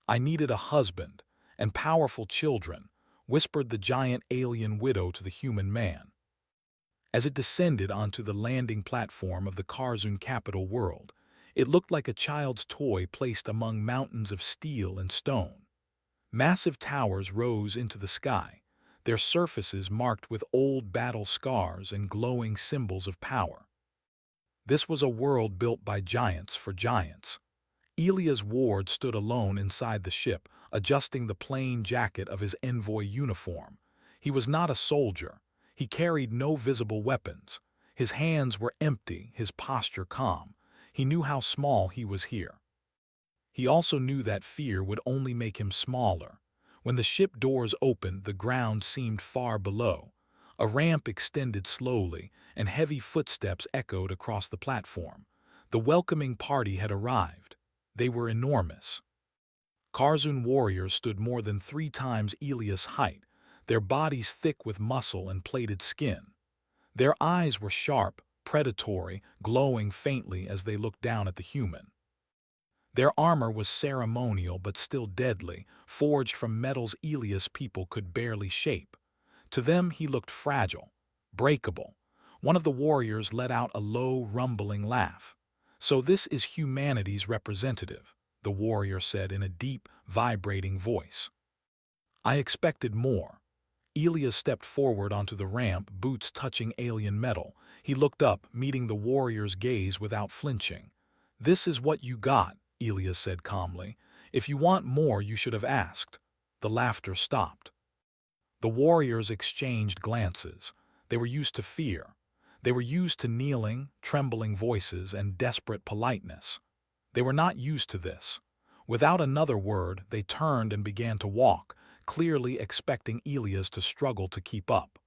I needed a husband and powerful children, whispered the giant alien widow to the human man. As it descended onto the landing platform of the Karzun capital world, it looked like a child's toy placed among mountains of steel and stone. Massive towers rose into the sky, their surfaces marked with old battle scars and glowing symbols of power. This was a world built by giants for giants. Elia's ward stood alone inside the ship, adjusting the plain jacket of his envoy uniform. He was not a soldier. He carried no visible weapons. His hands were empty, his posture calm. He knew how small he was here. He also knew that fear would only make him smaller. When the ship doors opened, the ground seemed far below. A ramp extended slowly, and heavy footsteps echoed across the platform. The welcoming party had arrived. They were enormous. Karzun warriors stood more than 3 times Elia's height, their bodies thick with muscle and plated skin. Their eyes were sharp, predatory, glowing faintly as they looked down at the human. Their armor was ceremonial but still deadly, forged from metals Elia's people could barely shape. To them he looked fragile, breakable. One of the warriors let out a low, rumbling laugh. "So this is humanity's representative," the warrior said in a deep, vibrating voice. "I expected more." Elia stepped forward onto the ramp, boots touching alien metal. He looked up, meeting the warrior's gaze without flinching. "This is what you got," Elia said calmly. "If you want more, you should have asked." The laughter stopped. The warriors exchanged glances. They were used to fear. They were used to kneeling, trembling voices, and desperate politeness. They were not used to this. Without another word, they turned and began to walk, clearly expecting Elias to struggle to keep up.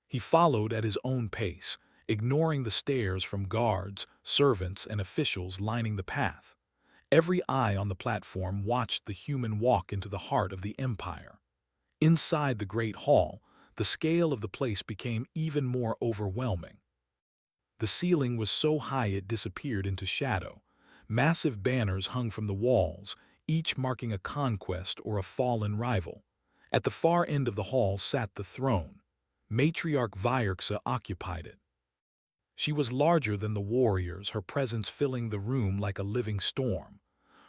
He followed at his own pace, ignoring the stares from guards, servants, and officials lining the path. Every eye on the platform watched the human walk into the heart of the empire. Inside the great hall, the scale of the place became even more overwhelming. The ceiling was so high it disappeared into shadow. Massive banners hung from the walls, each marking a conquest or a fallen rival. At the far end of the hall sat the throne. Matriarch Vyerxa occupied it. She was larger than the warriors, her presence filling the room like a living storm.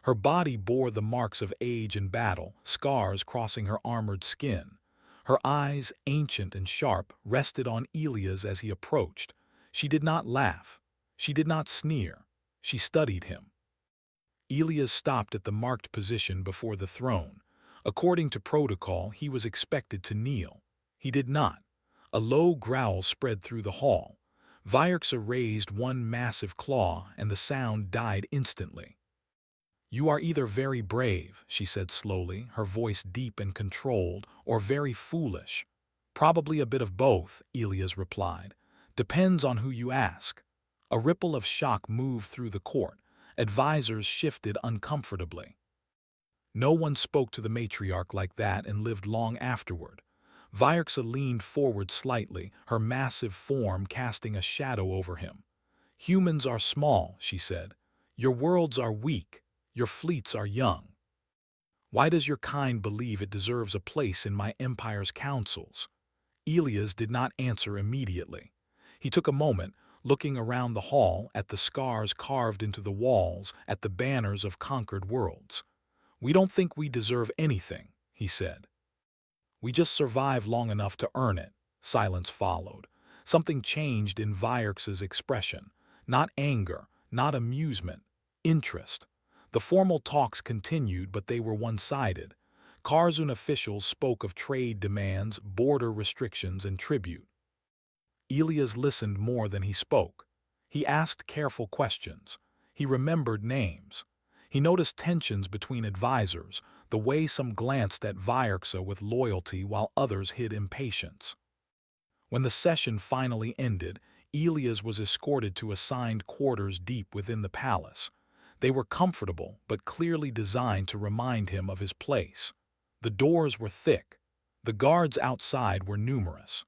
Her body bore the marks of age and battle, scars crossing her armored skin. Her eyes, ancient and sharp, rested on Elias as he approached. She did not laugh. She did not sneer. She studied him. Elias stopped at the marked position before the throne. According to protocol, he was expected to kneel. He did not. A low growl spread through the hall. Vyerxa raised one massive claw, and the sound died instantly. "You are either very brave," she said slowly, her voice deep and controlled, "or very foolish." "Probably a bit of both," Elias replied. "Depends on who you ask." A ripple of shock moved through the court. Advisors shifted uncomfortably. No one spoke to the matriarch like that and lived long afterward. Vyerxa leaned forward slightly, her massive form casting a shadow over him. "Humans are small," she said. "Your worlds are weak. Your fleets are young. Why does your kind believe it deserves a place in my empire's councils?" Elias did not answer immediately. He took a moment, looking around the hall, at the scars carved into the walls, at the banners of conquered worlds. "We don't think we deserve anything," he said. "We just survive long enough to earn it." Silence followed. Something changed in Vyerx's expression. Not anger, not amusement, interest. The formal talks continued, but they were one-sided. Karzun officials spoke of trade demands, border restrictions, and tribute. Elias listened more than he spoke. He asked careful questions. He remembered names. He noticed tensions between advisors, the way some glanced at Vyerxa with loyalty while others hid impatience. When the session finally ended, Elias was escorted to assigned quarters deep within the palace. They were comfortable, but clearly designed to remind him of his place. The doors were thick. The guards outside were numerous.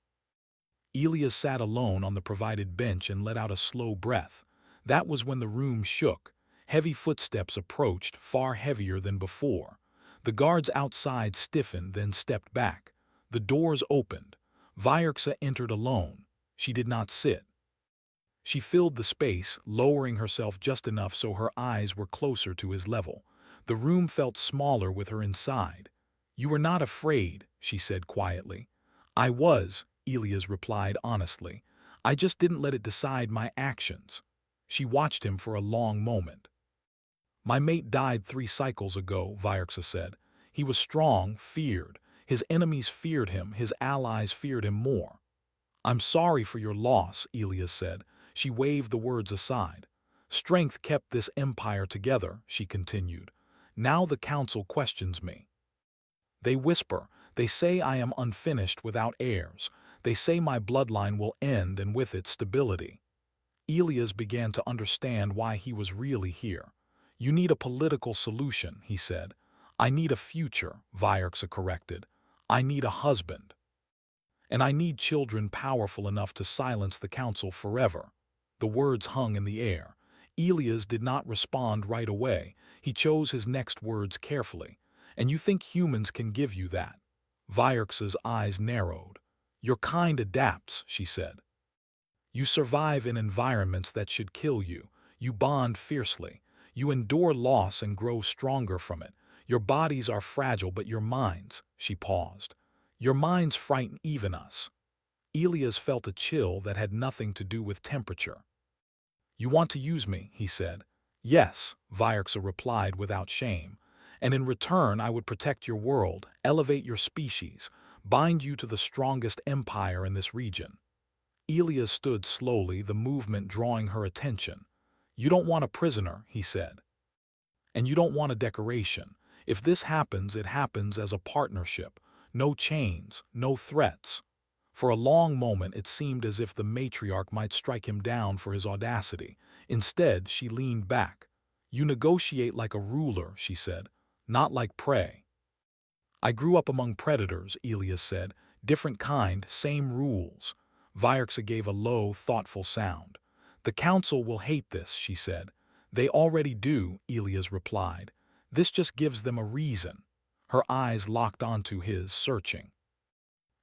Elias sat alone on the provided bench and let out a slow breath. That was when the room shook. Heavy footsteps approached, far heavier than before. The guards outside stiffened, then stepped back. The doors opened. Vyerxa entered alone. She did not sit. She filled the space, lowering herself just enough so her eyes were closer to his level. The room felt smaller with her inside. "You were not afraid," she said quietly. "I was," Elias replied honestly. "I just didn't let it decide my actions." She watched him for a long moment. "My mate died 3 cycles ago," Vyerxa said. "He was strong, feared. His enemies feared him, his allies feared him more." "I'm sorry for your loss," Elias said. She waved the words aside. "Strength kept this empire together," she continued. "Now the council questions me. They whisper. They say I am unfinished without heirs. They say my bloodline will end and with it stability." Elias began to understand why he was really here. "You need a political solution," he said. "I need a future," Vyerxa corrected. "I need a husband. And I need children powerful enough to silence the council forever." The words hung in the air. Elias did not respond right away. He chose his next words carefully. "And you think humans can give you that?" Vyerx's eyes narrowed. "Your kind adapts," she said. "You survive in environments that should kill you. You bond fiercely. You endure loss and grow stronger from it. Your bodies are fragile, but your minds—" She paused. "Your minds frighten even us." Elias felt a chill that had nothing to do with temperature. "You want to use me," he said. "Yes," Vyerxa replied without shame. "And in return I would protect your world, elevate your species, bind you to the strongest empire in this region." Elias stood slowly, the movement drawing her attention. "You don't want a prisoner," he said. "And you don't want a decoration. If this happens, it happens as a partnership. No chains, no threats." For a long moment it seemed as if the matriarch might strike him down for his audacity. Instead, she leaned back. "You negotiate like a ruler," she said, "not like prey." "I grew up among predators," Elias said. "Different kind, same rules." Vyerxa gave a low, thoughtful sound. "The council will hate this," she said. "They already do," Elias replied. "This just gives them a reason." Her eyes locked onto his, searching.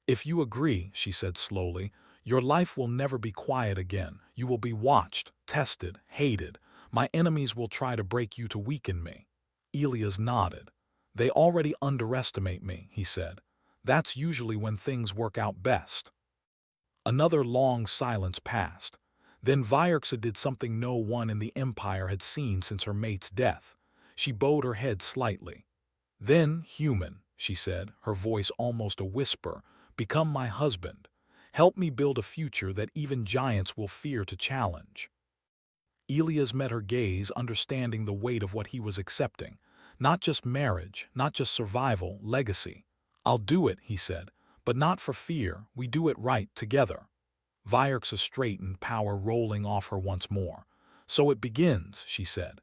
"If you agree," she said slowly, "your life will never be quiet again. You will be watched, tested, hated. My enemies will try to break you to weaken me." Elias nodded. "They already underestimate me," he said. "That's usually when things work out best." Another long silence passed. Then Vyerxa did something no one in the Empire had seen since her mate's death. She bowed her head slightly. "Then, human," she said, her voice almost a whisper, "become my husband. Help me build a future that even giants will fear to challenge." Elias met her gaze, understanding the weight of what he was accepting. Not just marriage, not just survival, legacy. "I'll do it," he said, "but not for fear. We do it right, together." Vyerxa straightened, power rolling off her once more. "So it begins," she said.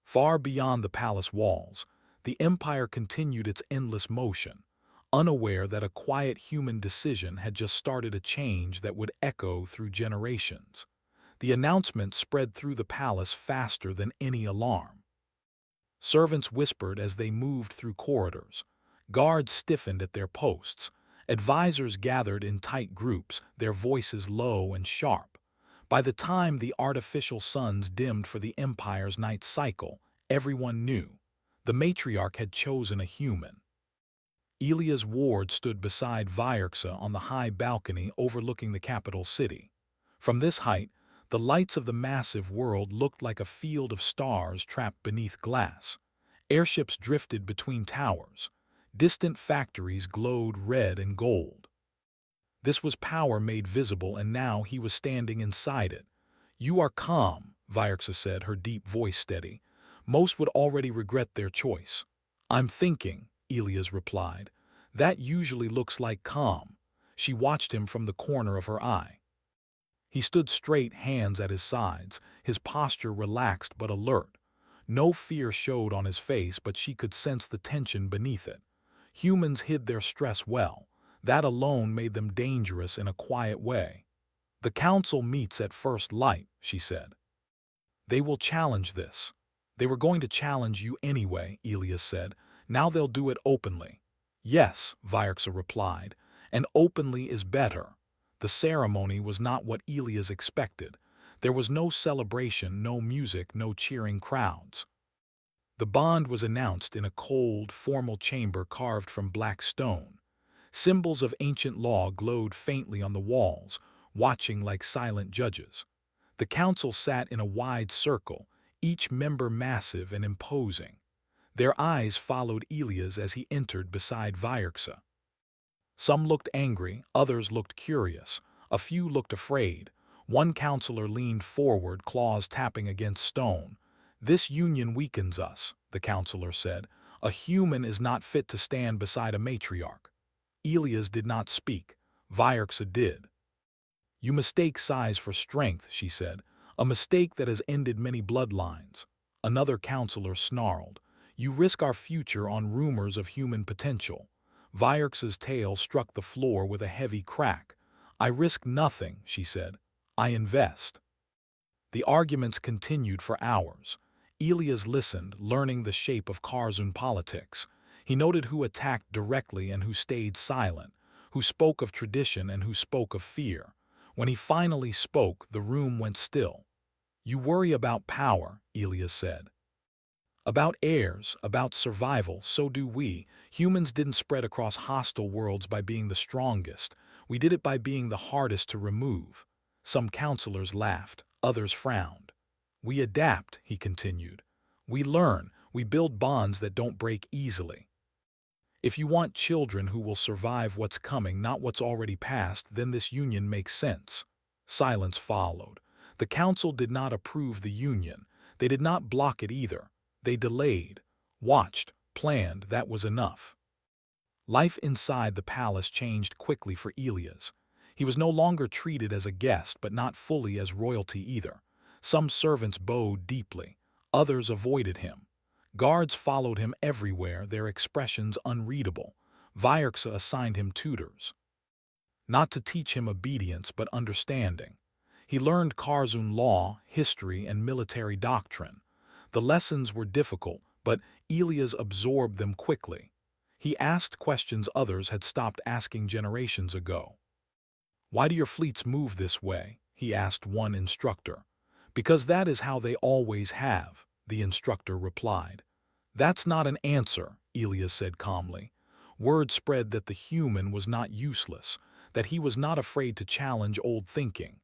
Far beyond the palace walls, the empire continued its endless motion, unaware that a quiet human decision had just started a change that would echo through generations. The announcement spread through the palace faster than any alarm. Servants whispered as they moved through corridors. Guards stiffened at their posts. Advisors gathered in tight groups, their voices low and sharp. By the time the artificial suns dimmed for the empire's night cycle, everyone knew. The matriarch had chosen a human. Elia's ward stood beside Vyerxa on the high balcony overlooking the capital city. From this height, the lights of the massive world looked like a field of stars trapped beneath glass. Airships drifted between towers. Distant factories glowed red and gold. This was power made visible, and now he was standing inside it. "You are calm," Vyerxa said, her deep voice steady. "Most would already regret their choice." "I'm thinking," Elias replied. "That usually looks like calm." She watched him from the corner of her eye. He stood straight, hands at his sides, his posture relaxed but alert. No fear showed on his face, but she could sense the tension beneath it. Humans hid their stress well. That alone made them dangerous in a quiet way. "The council meets at first light," she said. "They will challenge this." "They were going to challenge you anyway," Elias said. Now they'll do it openly. Yes, Vierxa replied, and openly is better. The ceremony was not what Elias expected. There was no celebration, no music, no cheering crowds. The bond was announced in a cold, formal chamber carved from black stone. Symbols of ancient law glowed faintly on the walls, watching like silent judges. The council sat in a wide circle, each member massive and imposing. Their eyes followed Elias as he entered beside Vierxa. Some looked angry, others looked curious, a few looked afraid. One counselor leaned forward, claws tapping against stone. "This union weakens us," the counselor said. "A human is not fit to stand beside a matriarch." Elias did not speak. Vierxa did. "You mistake size for strength," she said, "a mistake that has ended many bloodlines." Another counselor snarled, "You risk our future on rumors of human potential." Vierx's tail struck the floor with a heavy crack. "I risk nothing," she said. "I invest." The arguments continued for hours. Elias listened, learning the shape of Karzun politics. He noted who attacked directly and who stayed silent, who spoke of tradition and who spoke of fear. When he finally spoke, the room went still. "You worry about power," Elias said. "About heirs, about survival, so do we. Humans didn't spread across hostile worlds by being the strongest. We did it by being the hardest to remove." Some counselors laughed, others frowned. "We adapt," he continued. "We learn, we build bonds that don't break easily. If you want children who will survive what's coming, not what's already passed, then this union makes sense." Silence followed. The council did not approve the union. They did not block it either. They delayed, watched, planned. That was enough. Life inside the palace changed quickly for Elias. He was no longer treated as a guest, but not fully as royalty either. Some servants bowed deeply. Others avoided him. Guards followed him everywhere, their expressions unreadable. Vierxa assigned him tutors. Not to teach him obedience, but understanding. He learned Karzun law, history, and military doctrine. The lessons were difficult, but Elias absorbed them quickly. He asked questions others had stopped asking generations ago. "Why do your fleets move this way?" he asked one instructor. "Because that is how they always have," the instructor replied. "That's not an answer," Elias said calmly. Word spread that the human was not useless, that he was not afraid to challenge old thinking.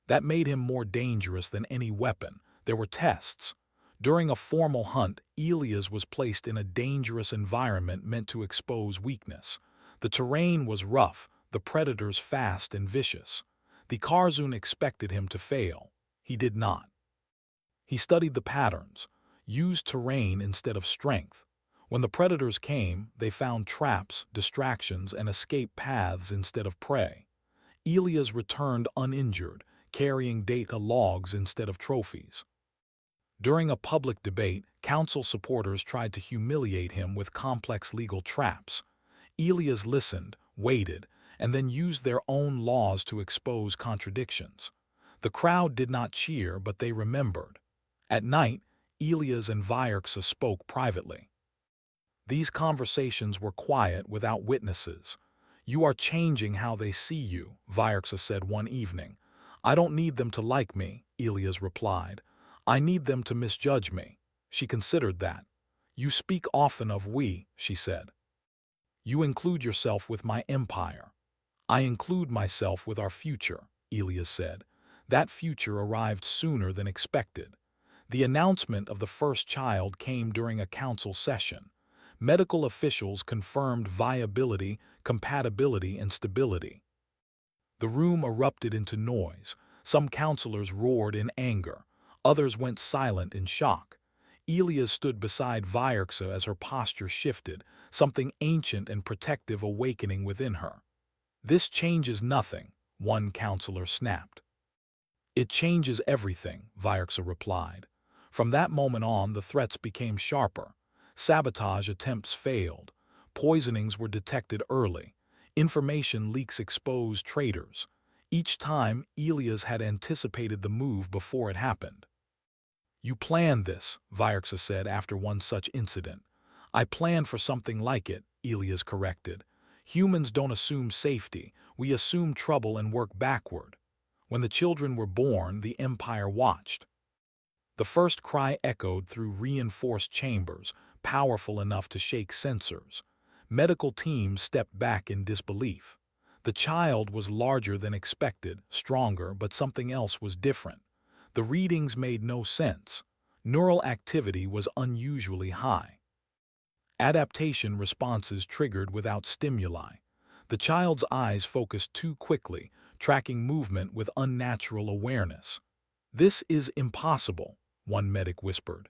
That made him more dangerous than any weapon. There were tests. During a formal hunt, Elias was placed in a dangerous environment meant to expose weakness. The terrain was rough, the predators fast and vicious. The Karzun expected him to fail. He did not. He studied the patterns, used terrain instead of strength. When the predators came, they found traps, distractions, and escape paths instead of prey. Elias returned uninjured, carrying data logs instead of trophies. During a public debate, council supporters tried to humiliate him with complex legal traps. Elias listened, waited, and then used their own laws to expose contradictions. The crowd did not cheer, but they remembered. At night, Elias and Vierxa spoke privately. These conversations were quiet, without witnesses. "You are changing how they see you," Vierxa said one evening. "I don't need them to like me," Elias replied. "I need them to misjudge me." She considered that. "You speak often of we," she said. "You include yourself with my empire." "I include myself with our future," Elias said. That future arrived sooner than expected. The announcement of the first child came during a council session. Medical officials confirmed viability, compatibility, and stability. The room erupted into noise. Some counselors roared in anger. Others went silent in shock. Elias stood beside Vierxa as her posture shifted, something ancient and protective awakening within her. "This changes nothing," one counselor snapped. "It changes everything," Vierxa replied. From that moment on, the threats became sharper. Sabotage attempts failed. Poisonings were detected early. Information leaks exposed traitors. Each time, Elias had anticipated the move before it happened. "You planned this," Vierxa said after one such incident. I planned for something like it, Elias corrected. Humans don't assume safety, we assume trouble and work backward. When the children were born, the Empire watched. The first cry echoed through reinforced chambers, powerful enough to shake sensors. Medical teams stepped back in disbelief. The child was larger than expected, stronger, but something else was different. The readings made no sense. Neural activity was unusually high. Adaptation responses triggered without stimuli. The child's eyes focused too quickly, tracking movement with unnatural awareness. "This is impossible," one medic whispered.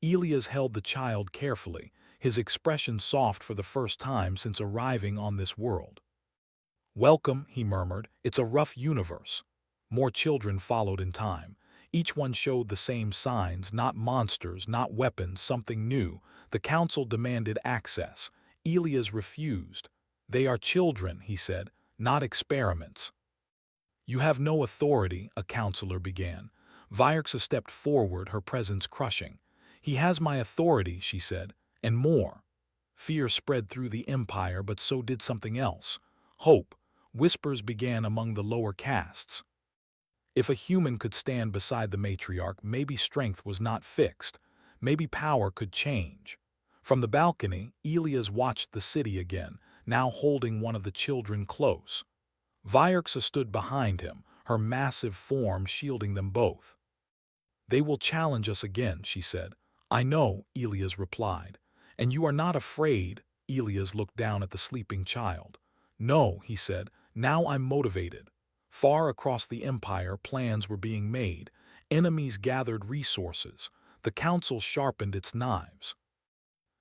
Elias held the child carefully, his expression soft for the first time since arriving on this world. "Welcome," he murmured. "It's a rough universe." More children followed in time. Each one showed the same signs, not monsters, not weapons, something new. The council demanded access. Elias refused. "They are children," he said, "not experiments." "You have no authority," a counselor began. Vierxa stepped forward, her presence crushing. "He has my authority," she said, "and more." Fear spread through the Empire, but so did something else. Hope. Whispers began among the lower castes. If a human could stand beside the matriarch, maybe strength was not fixed. Maybe power could change. From the balcony, Elias watched the city again, now holding one of the children close. Vierxa stood behind him, her massive form shielding them both. "They will challenge us again," she said. "I know," Elias replied. "And you are not afraid?" Elias looked down at the sleeping child. "No," he said. "Now I'm motivated." Far across the Empire, plans were being made. Enemies gathered resources. The council sharpened its knives.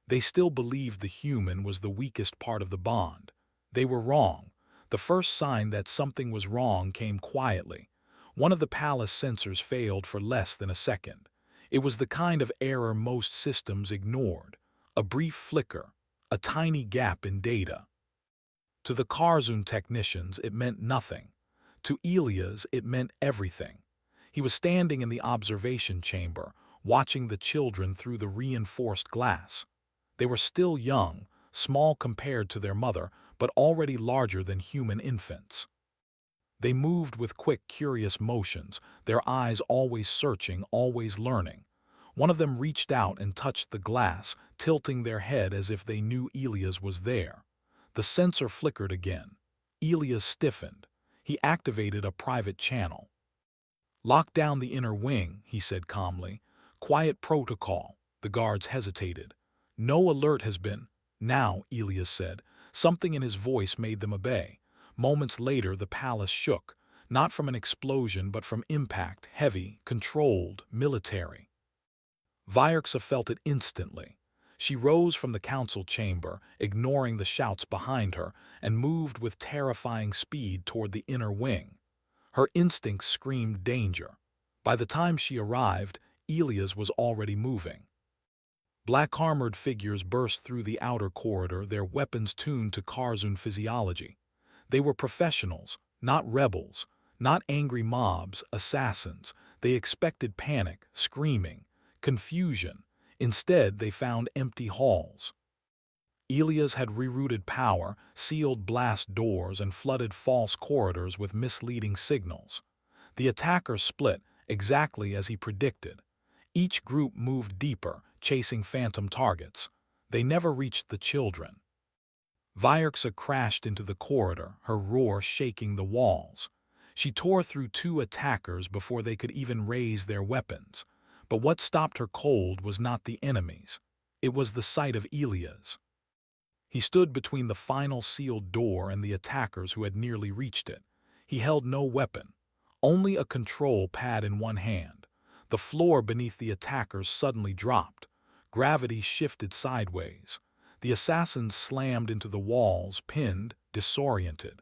They still believed the human was the weakest part of the bond. They were wrong. The first sign that something was wrong came quietly. One of the palace sensors failed for less than a second. It was the kind of error most systems ignored. A brief flicker, a tiny gap in data. To the Karzun technicians, it meant nothing. To Elias, it meant everything. He was standing in the observation chamber, watching the children through the reinforced glass. They were still young, small compared to their mother, but already larger than human infants. They moved with quick, curious motions, their eyes always searching, always learning. One of them reached out and touched the glass, tilting their head as if they knew Elias was there. The sensor flickered again. Elias stiffened. He activated a private channel. "Lock down the inner wing," he said calmly. "Quiet protocol." The guards hesitated. "No alert has been—" "Now," Elias said. Something in his voice made them obey. Moments later, the palace shook, not from an explosion but from impact, heavy, controlled, military. Vierxa felt it instantly. She rose from the council chamber, ignoring the shouts behind her, and moved with terrifying speed toward the inner wing. Her instincts screamed danger. By the time she arrived, Elias was already moving. Black-armored figures burst through the outer corridor, their weapons tuned to Karzun physiology. They were professionals, not rebels, not angry mobs, assassins. They expected panic, screaming, confusion. Instead, they found empty halls. Elias had rerouted power, sealed blast doors, and flooded false corridors with misleading signals. The attackers split, exactly as he predicted. Each group moved deeper, chasing phantom targets. They never reached the children. Vierxa crashed into the corridor, her roar shaking the walls. She tore through two attackers before they could even raise their weapons. But what stopped her cold was not the enemies. It was the sight of Elias. He stood between the final sealed door and the attackers who had nearly reached it. He held no weapon, only a control pad in one hand. The floor beneath the attackers suddenly dropped. Gravity shifted sideways. The assassins slammed into the walls, pinned, disoriented.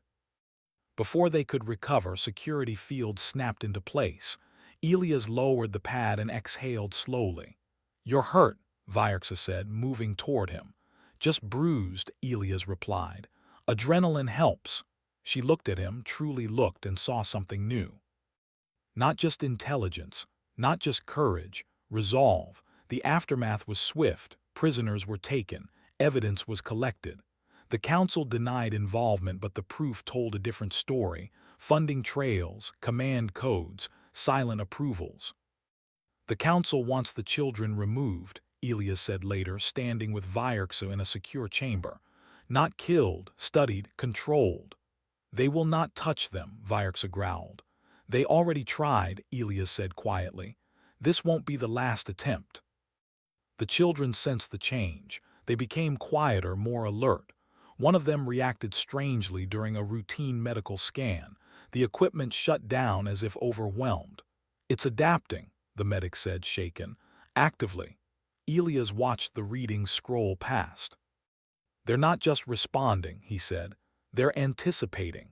Before they could recover, security fields snapped into place. Elias lowered the pad and exhaled slowly. "You're hurt," Vierxa said, moving toward him. "Just bruised," Elias replied. "Adrenaline helps." She looked at him, truly looked, and saw something new. Not just intelligence, not just courage, resolve. The aftermath was swift. Prisoners were taken, Evidence was collected. The council denied involvement, but the proof told a different story: funding trails, command codes, silent approvals. The council wants the children removed, Elias said later, standing with Vyerxa in a secure chamber. Not killed, studied, controlled. They will not touch them, Vyerxa growled. They already tried, Elias said quietly. This won't be the last attempt. The children sensed the change. They became quieter, more alert. One of them reacted strangely during a routine medical scan. The equipment shut down as if overwhelmed. It's adapting, the medic said, shaken. Actively. Elias watched the readings scroll past. They're not just responding, he said. They're anticipating.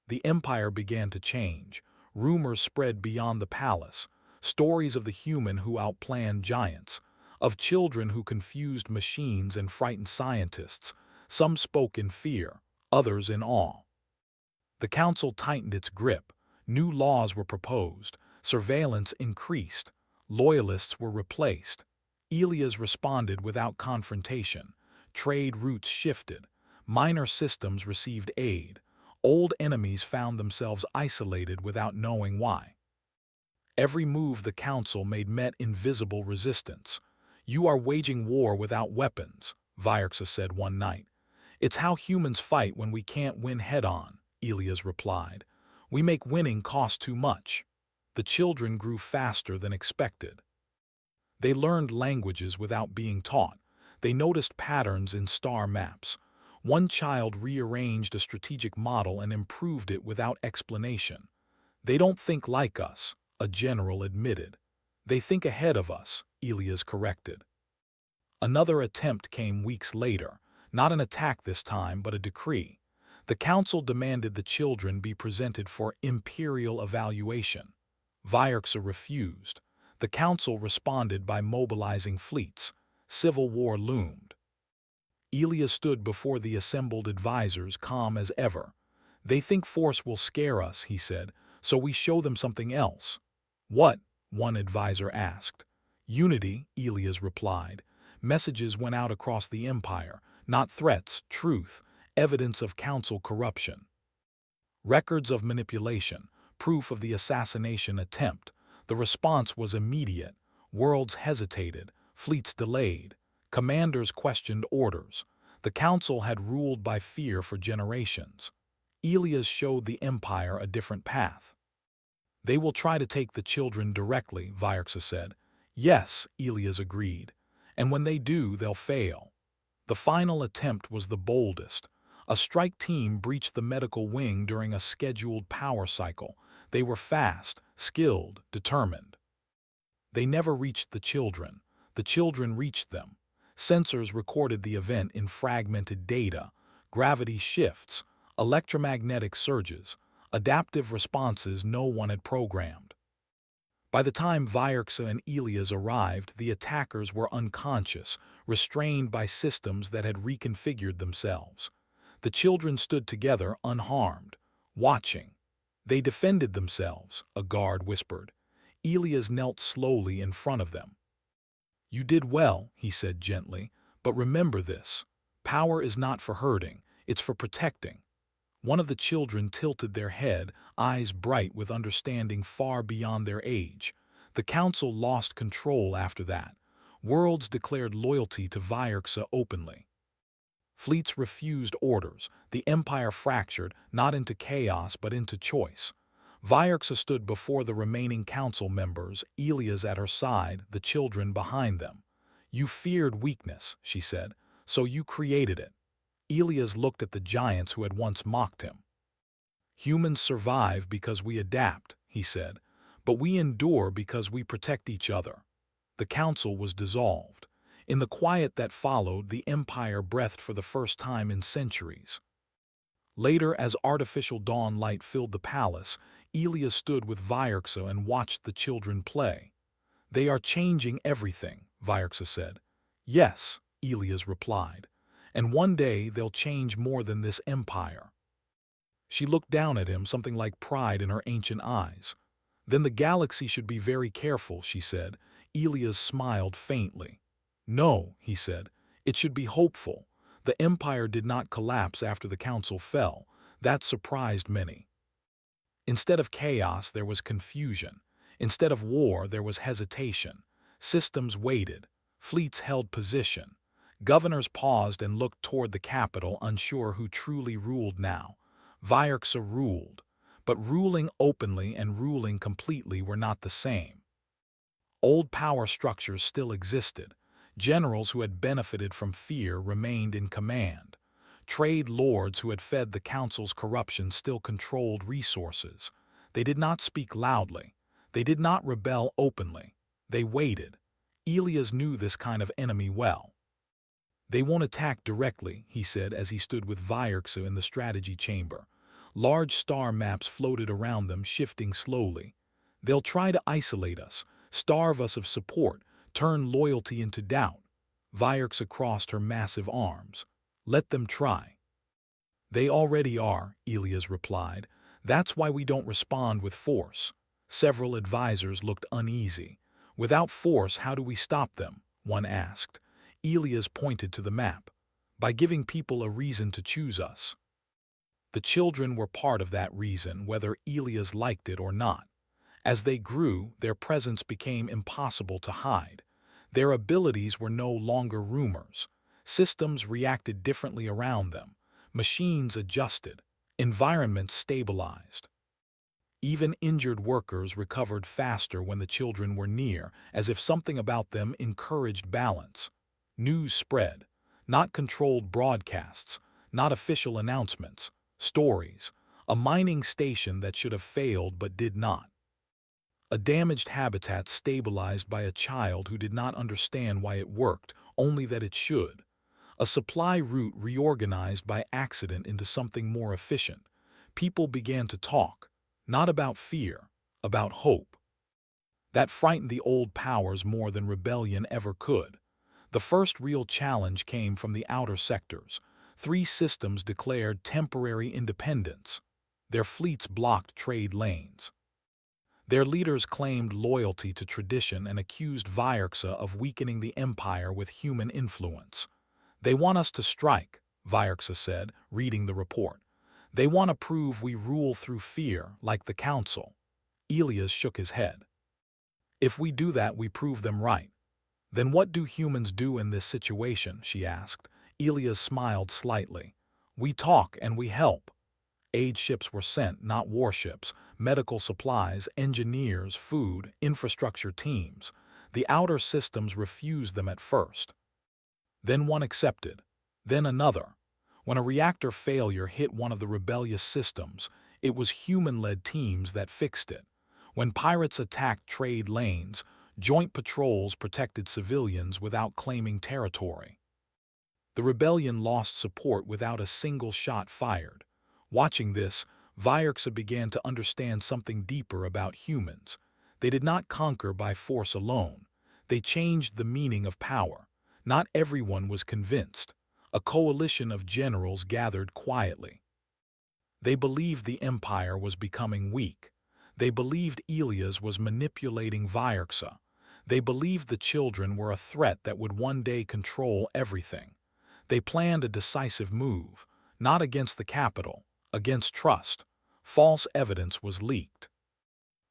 The empire began to change. Rumors spread beyond the palace. Stories of the human who outplanned giants, of children who confused machines and frightened scientists. Some spoke in fear, others in awe. The council tightened its grip. New laws were proposed. Surveillance increased. Loyalists were replaced. Elias responded without confrontation. Trade routes shifted. Minor systems received aid. Old enemies found themselves isolated without knowing why. Every move the council made met invisible resistance. You are waging war without weapons, Vyerxa said one night. It's how humans fight when we can't win head-on, Elias replied. We make winning cost too much. The children grew faster than expected. They learned languages without being taught. They noticed patterns in star maps. One child rearranged a strategic model and improved it without explanation. They don't think like us, a general admitted. They think ahead of us, Elias corrected. Another attempt came weeks later, not an attack this time, but a decree. The council demanded the children be presented for imperial evaluation. Vyerxa refused. The council responded by mobilizing fleets. Civil war loomed. Elias stood before the assembled advisors, calm as ever. They think force will scare us, he said, so we show them something else. What? One advisor asked. Unity, Elias replied. Messages went out across the empire, not threats, truth, evidence of council corruption. Records of manipulation, proof of the assassination attempt. The response was immediate. Worlds hesitated, fleets delayed. Commanders questioned orders. The council had ruled by fear for generations. Elias showed the empire a different path. They will try to take the children directly, Vyerxa said. Yes, Elias agreed. And when they do, they'll fail. The final attempt was the boldest. A strike team breached the medical wing during a scheduled power cycle. They were fast, skilled, determined. They never reached the children. The children reached them. Sensors recorded the event in fragmented data, gravity shifts, electromagnetic surges, adaptive responses no one had programmed. By the time Vyerxa and Elias arrived, the attackers were unconscious, restrained by systems that had reconfigured themselves. The children stood together, unharmed, watching. They defended themselves, a guard whispered. Elias knelt slowly in front of them. You did well, he said gently, but remember this. Power is not for hurting, it's for protecting. One of the children tilted their head, eyes bright with understanding far beyond their age. The council lost control after that. Worlds declared loyalty to Vyerxa openly. Fleets refused orders. The empire fractured, not into chaos but into choice. Vyerxa stood before the remaining council members, Elias at her side, the children behind them. You feared weakness, she said, so you created it. Elias looked at the giants who had once mocked him. Humans survive because we adapt, he said, but we endure because we protect each other. The council was dissolved. In the quiet that followed, the empire breathed for the first time in centuries. Later, as artificial dawn light filled the palace, Elias stood with Vyerxa and watched the children play. They are changing everything, Vyerxa said. Yes, Elias replied. And one day they'll change more than this empire. She looked down at him, something like pride in her ancient eyes. Then the galaxy should be very careful, she said. Elias smiled faintly. No, he said, it should be hopeful. The empire did not collapse after the council fell. That surprised many. Instead of chaos, there was confusion. Instead of war, there was hesitation. Systems waited. Fleets held position. Governors paused and looked toward the capital, unsure who truly ruled now. Vierxa ruled. But ruling openly and ruling completely were not the same. Old power structures still existed. Generals who had benefited from fear remained in command. Trade lords who had fed the council's corruption still controlled resources. They did not speak loudly. They did not rebel openly. They waited. Elias knew this kind of enemy well. "They won't attack directly," he said as he stood with Vierxa in the strategy chamber. Large star maps floated around them, shifting slowly. "They'll try to isolate us, starve us of support, turn loyalty into doubt." Vierxa crossed her massive arms. "Let them try." "They already are," Elias replied. "That's why we don't respond with force." Several advisors looked uneasy. "Without force, how do we stop them?" one asked. Elias pointed to the map. "By giving people a reason to choose us." The children were part of that reason, whether Elias liked it or not. As they grew, their presence became impossible to hide. Their abilities were no longer rumors. Systems reacted differently around them. Machines adjusted. Environments stabilized. Even injured workers recovered faster when the children were near, as if something about them encouraged balance. News spread. Not controlled broadcasts, not official announcements. Stories. A mining station that should have failed but did not. A damaged habitat stabilized by a child who did not understand why it worked, only that it should. A supply route reorganized by accident into something more efficient. People began to talk, not about fear, about hope. That frightened the old powers more than rebellion ever could. The first real challenge came from the outer sectors. 3 systems declared temporary independence. Their fleets blocked trade lanes. Their leaders claimed loyalty to tradition and accused Vierxa of weakening the empire with human influence. "They want us to strike," Vierxa said, reading the report. "They want to prove we rule through fear, like the council." Elias shook his head. "If we do that, we prove them right." "Then what do humans do in this situation?" she asked. Elias smiled slightly. "We talk and we help." Aid ships were sent, not warships. Medical supplies, engineers, food, infrastructure teams. The outer systems refused them at first. Then one accepted. Then another. When a reactor failure hit one of the rebellious systems, it was human-led teams that fixed it. When pirates attacked trade lanes, joint patrols protected civilians without claiming territory. The rebellion lost support without a single shot fired. Watching this, Vierxa began to understand something deeper about humans. They did not conquer by force alone. They changed the meaning of power. Not everyone was convinced. A coalition of generals gathered quietly. They believed the empire was becoming weak. They believed Elias was manipulating Vierxa. They believed the children were a threat that would one day control everything. They planned a decisive move, not against the capital, against trust. False evidence was leaked.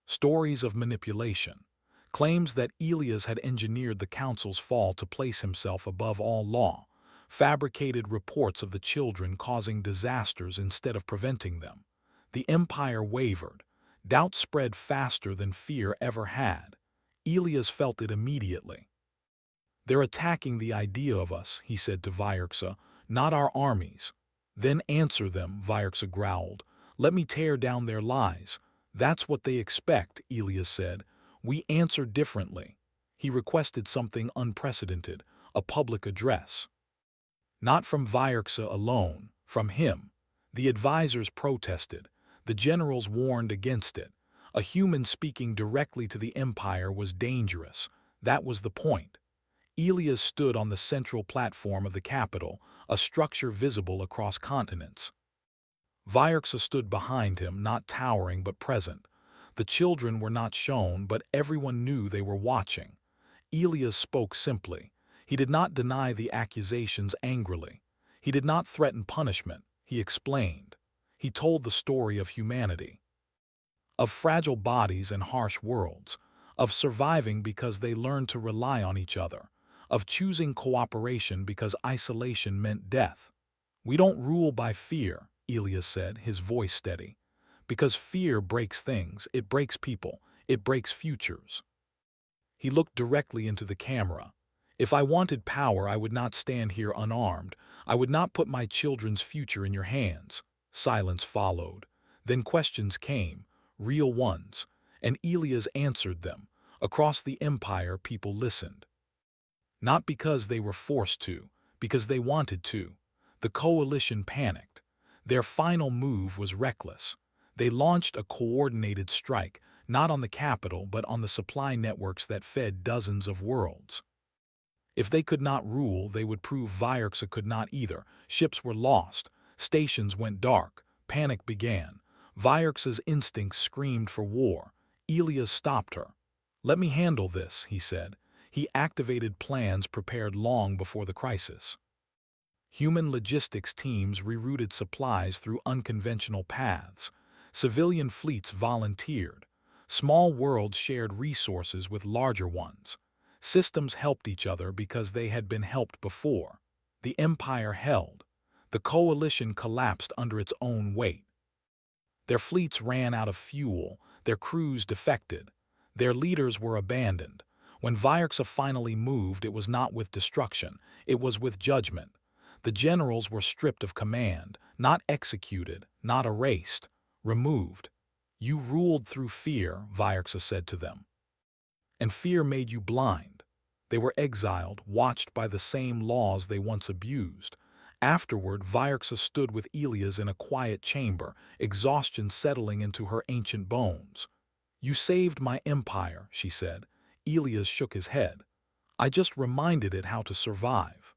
Stories of manipulation. Claims that Elias had engineered the council's fall to place himself above all law. Fabricated reports of the children causing disasters instead of preventing them. The empire wavered. Doubt spread faster than fear ever had. Elias felt it immediately. "They're attacking the idea of us," he said to Vierxa, "not our armies." "Then answer them," Vierxa growled. "Let me tear down their lies." "That's what they expect," Elias said. "We answer differently." He requested something unprecedented, a public address. Not from Vierxa alone, from him. The advisors protested. The generals warned against it. A human speaking directly to the empire was dangerous. That was the point. Elias stood on the central platform of the capital, a structure visible across continents. Vierxa stood behind him, not towering but present. The children were not shown, but everyone knew they were watching. Elias spoke simply. He did not deny the accusations angrily. He did not threaten punishment, he explained. He told the story of humanity, of fragile bodies and harsh worlds, of surviving because they learned to rely on each other, of choosing cooperation because isolation meant death. "We don't rule by fear," Elias said, his voice steady. "Because fear breaks things, it breaks people, it breaks futures." He looked directly into the camera. "If I wanted power, I would not stand here unarmed. I would not put my children's future in your hands." Silence followed. Then questions came, real ones, and Elias answered them. Across the empire, people listened. Not because they were forced to, because they wanted to. The coalition panicked. Their final move was reckless. They launched a coordinated strike, not on the capital but on the supply networks that fed dozens of worlds. If they could not rule, they would prove Vierxa could not either. Ships were lost. Stations went dark. Panic began. Vierxa's instincts screamed for war. Elias stopped her. "Let me handle this," he said. He activated plans prepared long before the crisis. Human logistics teams rerouted supplies through unconventional paths. Civilian fleets volunteered. Small worlds shared resources with larger ones. Systems helped each other because they had been helped before. The empire held. The coalition collapsed under its own weight. Their fleets ran out of fuel. Their crews defected. Their leaders were abandoned. When Vierxa finally moved, it was not with destruction. It was with judgment. The generals were stripped of command, not executed, not erased, removed. "You ruled through fear," Vierxa said to them. "And fear made you blind." They were exiled, watched by the same laws they once abused. Afterward, Vierxa stood with Elias in a quiet chamber, exhaustion settling into her ancient bones. "You saved my empire," she said. Elias shook his head. "I just reminded it how to survive."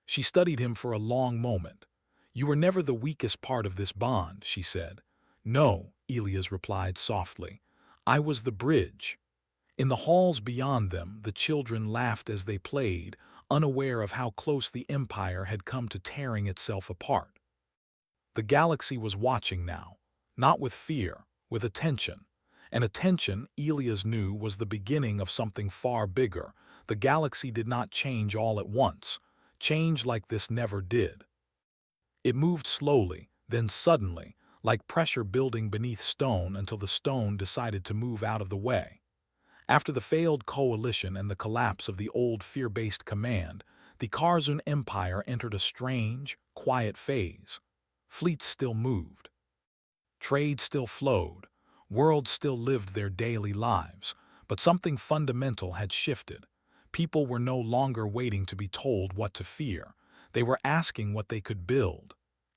She studied him for a long moment. "You were never the weakest part of this bond," she said. "No," Elias replied softly. "I was the bridge." In the halls beyond them, the children laughed as they played, unaware of how close the empire had come to tearing itself apart. The galaxy was watching now, not with fear, with attention. And attention, Elias knew, was the beginning of something far bigger. The galaxy did not change all at once. Change like this never did. It moved slowly, then suddenly, like pressure building beneath stone until the stone decided to move out of the way. After the failed coalition and the collapse of the old fear-based command, the Karzun Empire entered a strange, quiet phase. Fleets still moved. Trade still flowed. Worlds still lived their daily lives. But something fundamental had shifted. People were no longer waiting to be told what to fear. They were asking what they could build.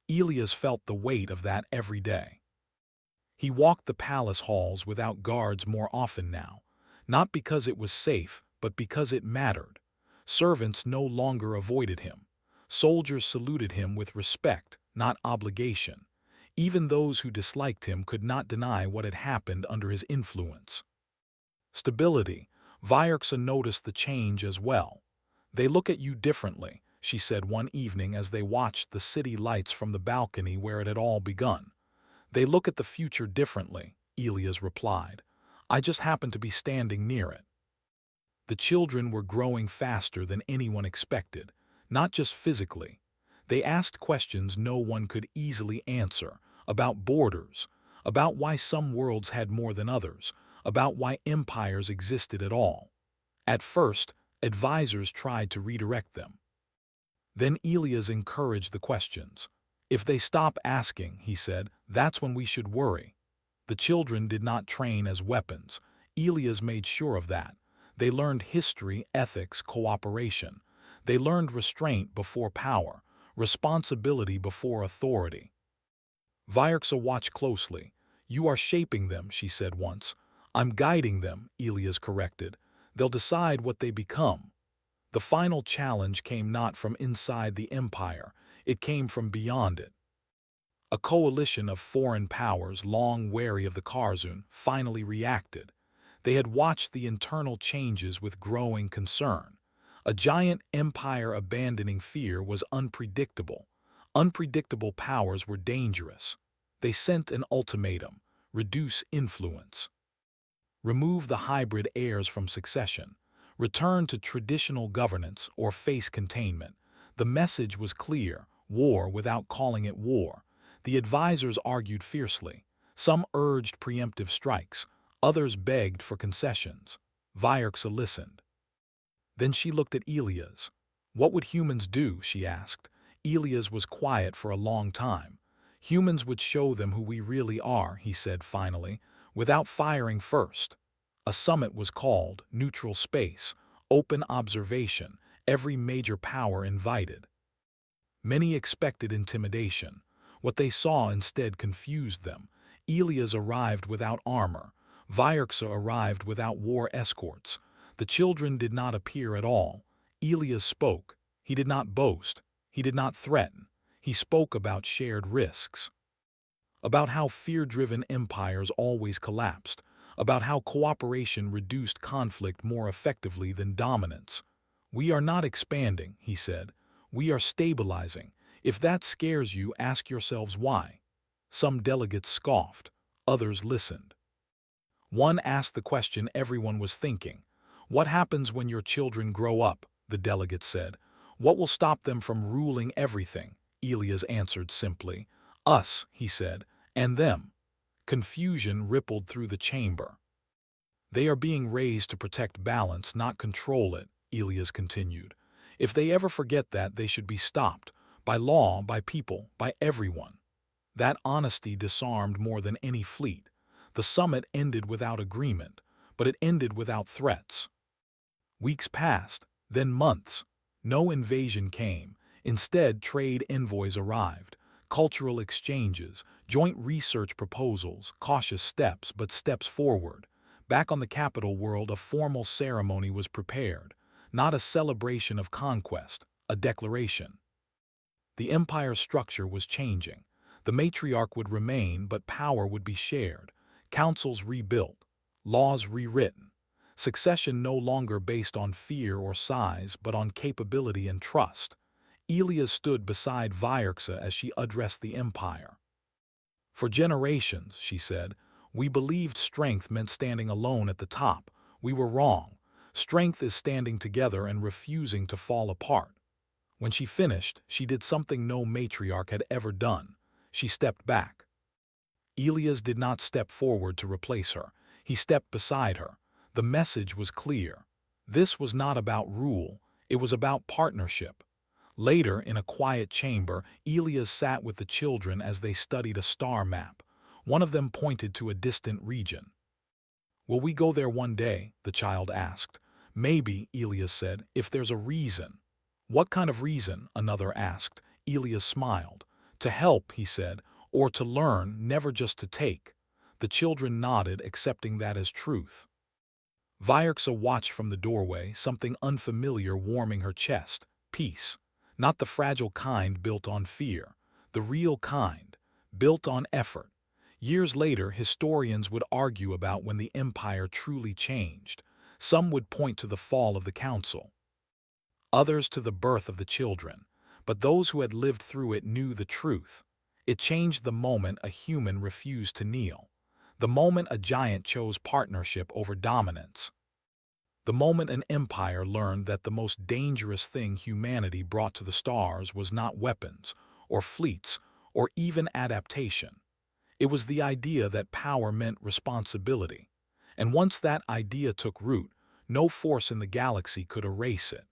Elias felt the weight of that every day. He walked the palace halls without guards more often now, not because it was safe, but because it mattered. Servants no longer avoided him. Soldiers saluted him with respect, not obligation. Even those who disliked him could not deny what had happened under his influence. Stability. Vierxa noticed the change as well. "They look at you differently," she said one evening as they watched the city lights from the balcony where it had all begun. "They look at the future differently," Elias replied. "I just happened to be standing near it." The children were growing faster than anyone expected, not just physically. They asked questions no one could easily answer, about borders, about why some worlds had more than others, about why empires existed at all. At first, advisors tried to redirect them. Then Elias encouraged the questions. "If they stop asking," he said, "that's when we should worry." The children did not train as weapons. Elias made sure of that. They learned history, ethics, cooperation. They learned restraint before power, responsibility before authority. Vierxa watched closely. "You are shaping them," she said once. "I'm guiding them," Elias corrected. "They'll decide what they become." The final challenge came not from inside the empire, it came from beyond it. A coalition of foreign powers, long wary of the Karzun, finally reacted. They had watched the internal changes with growing concern. A giant empire abandoning fear was unpredictable. Unpredictable powers were dangerous. They sent an ultimatum: reduce influence. Remove the hybrid heirs from succession. Return to traditional governance or face containment. The message was clear: war without calling it war. The advisors argued fiercely. Some urged preemptive strikes. Others begged for concessions. Vyerksa listened. Then she looked at Elias. What would humans do, she asked. Elias was quiet for a long time. Humans would show them who we really are, he said finally, without firing first. A summit was called, neutral space, open observation, every major power invited. Many expected intimidation. What they saw instead confused them. Elias arrived without armor. Vyerksa arrived without war escorts. The children did not appear at all. Elias spoke. He did not boast. He did not threaten. He spoke about shared risks. About how fear-driven empires always collapsed. About how cooperation reduced conflict more effectively than dominance. We are not expanding, he said. We are stabilizing. If that scares you, ask yourselves why. Some delegates scoffed. Others listened. One asked the question everyone was thinking. What happens when your children grow up? The delegate said. What will stop them from ruling everything? Elias answered simply. Us, he said, and them. Confusion rippled through the chamber. They are being raised to protect balance, not control it, Elias continued. If they ever forget that, they should be stopped. By law, by people, by everyone. That honesty disarmed more than any fleet. The summit ended without agreement, but it ended without threats. Weeks passed, then months. No invasion came. Instead, trade envoys arrived. Cultural exchanges, joint research proposals, cautious steps, but steps forward. Back on the capital world, a formal ceremony was prepared. Not a celebration of conquest, a declaration. The empire's structure was changing. The matriarch would remain, but power would be shared. Councils rebuilt. Laws rewritten. Succession no longer based on fear or size, but on capability and trust. Elias stood beside Vyerksa as she addressed the empire. For generations, she said, we believed strength meant standing alone at the top. We were wrong. Strength is standing together and refusing to fall apart. When she finished, she did something no matriarch had ever done. She stepped back. Elias did not step forward to replace her. He stepped beside her. The message was clear. This was not about rule. It was about partnership. Later, in a quiet chamber, Elias sat with the children as they studied a star map. One of them pointed to a distant region. Will we go there one day? The child asked. Maybe, Elias said, if there's a reason. What kind of reason? Another asked. Elias smiled. To help, he said, or to learn, never just to take. The children nodded, accepting that as truth. Vyerksa watched from the doorway, something unfamiliar warming her chest. Peace. Not the fragile kind built on fear. The real kind, built on effort. Years later, historians would argue about when the empire truly changed. Some would point to the fall of the council. Others to the birth of the children. But those who had lived through it knew the truth. It changed the moment a human refused to kneel. The moment a giant chose partnership over dominance. The moment an empire learned that the most dangerous thing humanity brought to the stars was not weapons, or fleets, or even adaptation. It was the idea that power meant responsibility. And once that idea took root, no force in the galaxy could erase it.